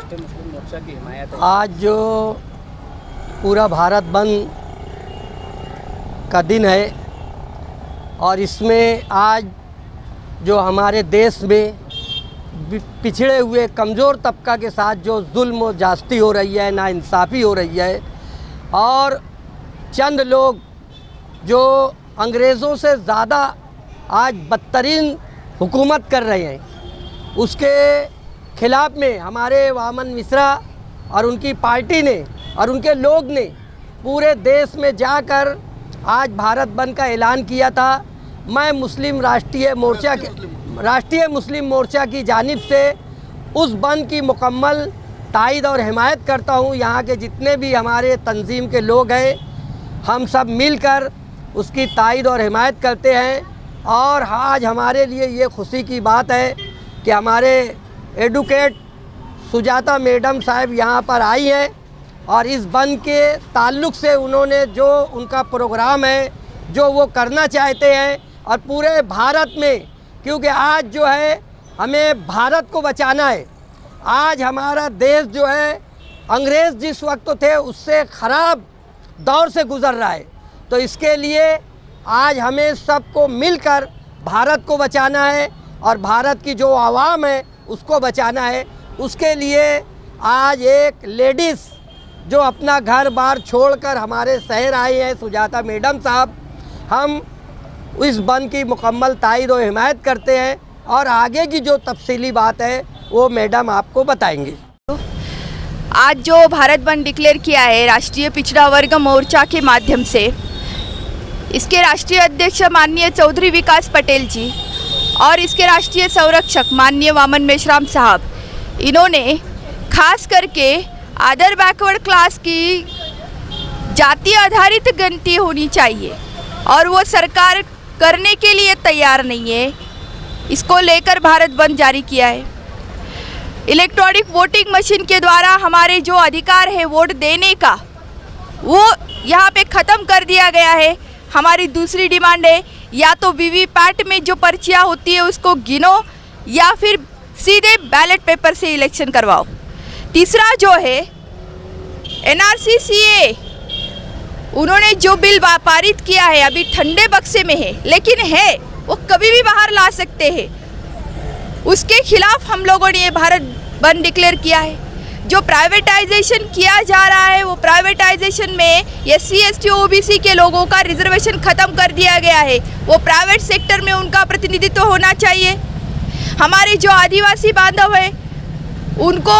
राष्ट्रीय मुस्लिम मोर्चा की हिमायत है। आज जो पूरा भारत बंद का दिन है और इसमें आज जो हमारे देश में पिछड़े हुए कमज़ोर तबका के साथ जो जुल्म और ज्यादती हो रही है, नाइंसाफ़ी हो रही है और चंद लोग जो अंग्रेज़ों से ज़्यादा आज बदतरीन हुकूमत कर रहे हैं, उसके ख़िलाफ़ में हमारे वामन मिश्रा और उनकी पार्टी ने और उनके लोग ने पूरे देश में जाकर आज भारत बंद का ऐलान किया था। मैं राष्ट्रीय मुस्लिम मोर्चा की जानिब से उस बंद की मुकम्मल तायद और हिमायत करता हूँ। यहाँ के जितने भी हमारे तंजीम के लोग हैं, हम सब मिलकर उसकी तायद और हिमायत करते हैं। और आज हमारे लिए ये खुशी की बात है कि हमारे एडवोकेट सुजाता मैडम साहब यहाँ पर आई हैं और इस बंद के ताल्लुक़ से उन्होंने जो उनका प्रोग्राम है, जो वो करना चाहते हैं और पूरे भारत में, क्योंकि आज जो है हमें भारत को बचाना है। आज हमारा देश जो है अंग्रेज़ जिस वक्त थे उससे ख़राब दौर से गुज़र रहा है, तो इसके लिए आज हमें सबको मिलकर भारत को बचाना है और भारत की जो आवाम है उसको बचाना है। उसके लिए आज एक लेडीज़ जो अपना घर बार छोड़कर हमारे शहर आए हैं, सुजाता मैडम साहब, हम इस बंद की मुकम्मल तायद और हिमायत करते हैं और आगे की जो तफसीली बात है वो मैडम आपको बताएंगे। आज जो भारत बंद डिक्लेयर किया है राष्ट्रीय पिछड़ा वर्ग मोर्चा के माध्यम से, इसके राष्ट्रीय अध्यक्ष माननीय चौधरी विकास पटेल जी और इसके राष्ट्रीय संरक्षक माननीय वामन मेश्राम साहब, इन्होंने खास करके अदर बैकवर्ड क्लास की जाति आधारित गिनती होनी चाहिए और वो सरकार करने के लिए तैयार नहीं है, इसको लेकर भारत बंद जारी किया है। इलेक्ट्रॉनिक वोटिंग मशीन के द्वारा हमारे जो अधिकार है वोट देने का, वो यहाँ पे ख़त्म कर दिया गया है। हमारी दूसरी डिमांड है या तो वीवीपैट में जो पर्चियाँ होती है उसको गिनो या फिर सीधे बैलेट पेपर से इलेक्शन करवाओ। तीसरा जो है एनआरसी सीए, उन्होंने जो बिल पारित किया है अभी ठंडे बक्से में है, लेकिन है वो कभी भी बाहर ला सकते हैं। उसके खिलाफ हम लोगों ने ये भारत बंद डिक्लेयर किया है। जो प्राइवेटाइजेशन किया जा रहा है वो प्राइवेटाइजेशन में SC ST OBC के लोगों का रिजर्वेशन ख़त्म कर दिया गया है। वो प्राइवेट सेक्टर में उनका प्रतिनिधित्व होना चाहिए। हमारे जो आदिवासी बांधव हैं उनको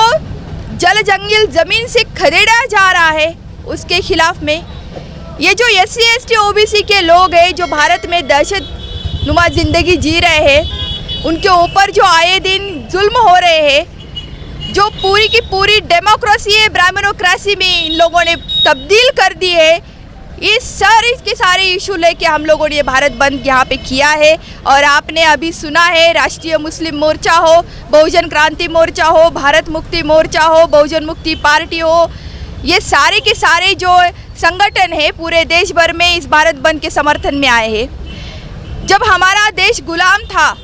जल जंगल ज़मीन से खदेड़ा जा रहा है, उसके खिलाफ में ये जो SC ST OBC के लोग हैं जो भारत में दहशत नुमा ज़िंदगी जी रहे हैं, उनके ऊपर जो आए दिन जुल्म हो रहे हैं, जो पूरी की पूरी डेमोक्रेसी है ब्राह्मणोक्रेसी में इन लोगों ने तब्दील कर दी है, ये सारे इशू लेके हम लोगों ने भारत बंद यहाँ पे किया है। और आपने अभी सुना है राष्ट्रीय मुस्लिम मोर्चा हो, बहुजन क्रांति मोर्चा हो, भारत मुक्ति मोर्चा हो, बहुजन मुक्ति पार्टी हो, ये सारे के सारे जो संगठन है पूरे देश भर में इस भारत बंद के समर्थन में आए हैं। जब हमारा देश गुलाम था,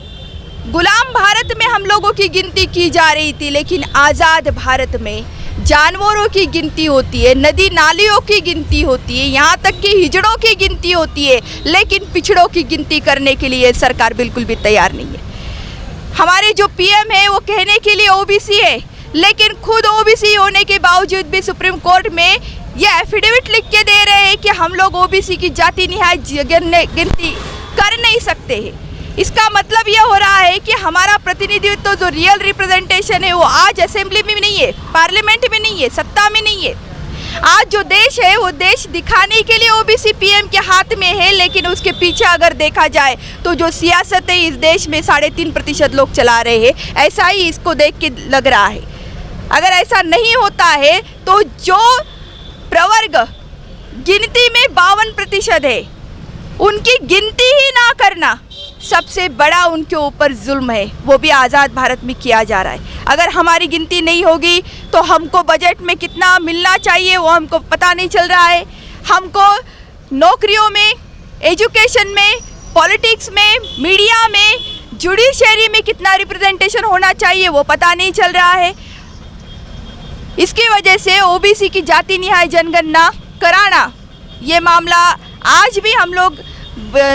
गुलाम भारत में हम लोगों की गिनती की जा रही थी, लेकिन आज़ाद भारत में जानवरों की गिनती होती है, नदी नालियों की गिनती होती है, यहाँ तक कि हिजड़ों की गिनती होती है, लेकिन पिछड़ों की गिनती करने के लिए सरकार बिल्कुल भी तैयार नहीं है। हमारे जो PM है वो कहने के लिए OBC है, लेकिन खुद OBC होने के बावजूद भी सुप्रीम कोर्ट में ये एफिडेविट लिख के दे रहे हैं कि हम लोग OBC की जाति निहाय गिनती कर नहीं सकते हैं। इसका मतलब ये हो रहा है कि हमारा प्रतिनिधित्व जो रियल रिप्रेजेंटेशन है वो आज असेंबली में नहीं है, पार्लियामेंट में नहीं है, सत्ता में नहीं है। आज जो देश है वो देश दिखाने के लिए OBC PM के हाथ में है, लेकिन उसके पीछे अगर देखा जाए तो जो सियासत है इस देश में 3.5% लोग चला रहे हैं, ऐसा ही इसको देख के लग रहा है। अगर ऐसा नहीं होता है तो जो प्रवर्ग गिनती में 52% है, उनकी गिनती ही ना करना सबसे बड़ा उनके ऊपर जुल्म है, वो भी आज़ाद भारत में किया जा रहा है। अगर हमारी गिनती नहीं होगी तो हमको बजट में कितना मिलना चाहिए वो हमको पता नहीं चल रहा है। हमको नौकरियों में, एजुकेशन में, पॉलिटिक्स में, मीडिया में, जुडिशरी में कितना रिप्रेजेंटेशन होना चाहिए वो पता नहीं चल रहा है। इसकी वजह से ओबीसी की जाति निहाय जनगणना कराना, ये मामला आज भी हम लोग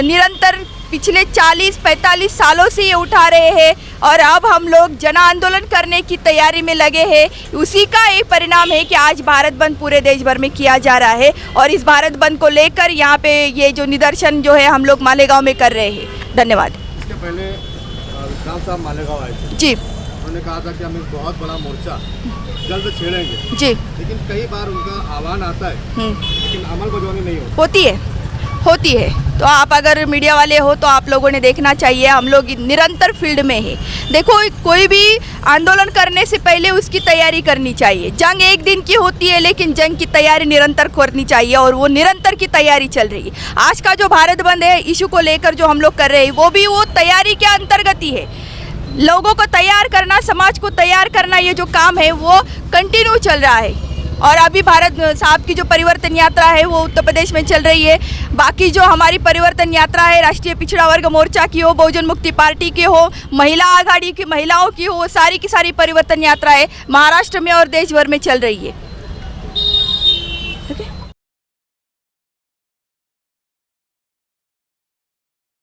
निरंतर पिछले 40-45 सालों से ये उठा रहे हैं और अब हम लोग जन आंदोलन करने की तैयारी में लगे हैं। उसी का एक परिणाम है कि आज भारत बंद पूरे देश भर में किया जा रहा है और इस भारत बंद को लेकर यहाँ पे ये जो निदर्शन जो है हम लोग मालेगांव में कर रहे हैं। धन्यवाद। इसके पहले विश्राम साहब मालेगांव आए थे जी, उन्होंने कहा था कि हम एक बहुत बड़ा मोर्चा जल्द छेड़ेंगे, जी, लेकिन कई बार उनका आह्वान आता है लेकिन अमलबजावनी नहीं होती है। तो आप अगर मीडिया वाले हो तो आप लोगों ने देखना चाहिए, हम लोग निरंतर फील्ड में है। देखो, कोई भी आंदोलन करने से पहले उसकी तैयारी करनी चाहिए। जंग एक दिन की होती है लेकिन जंग की तैयारी निरंतर करनी चाहिए और वो निरंतर की तैयारी चल रही है। आज का जो भारत बंद है इशू को लेकर जो हम लोग कर रहे हैं वो भी वो तैयारी के अंतर्गत ही है। लोगों को तैयार करना, समाज को तैयार करना, ये जो काम है वो कंटिन्यू चल रहा है। और अभी भारत साहब की जो परिवर्तन यात्रा है वो उत्तर प्रदेश में चल रही है। बाकी जो हमारी परिवर्तन यात्रा है राष्ट्रीय पिछड़ा वर्ग मोर्चा की हो, बहुजन मुक्ति पार्टी की हो, महिला आघाड़ी की महिलाओं की हो, सारी की सारी परिवर्तन यात्रा है महाराष्ट्र में और देश भर में चल रही है।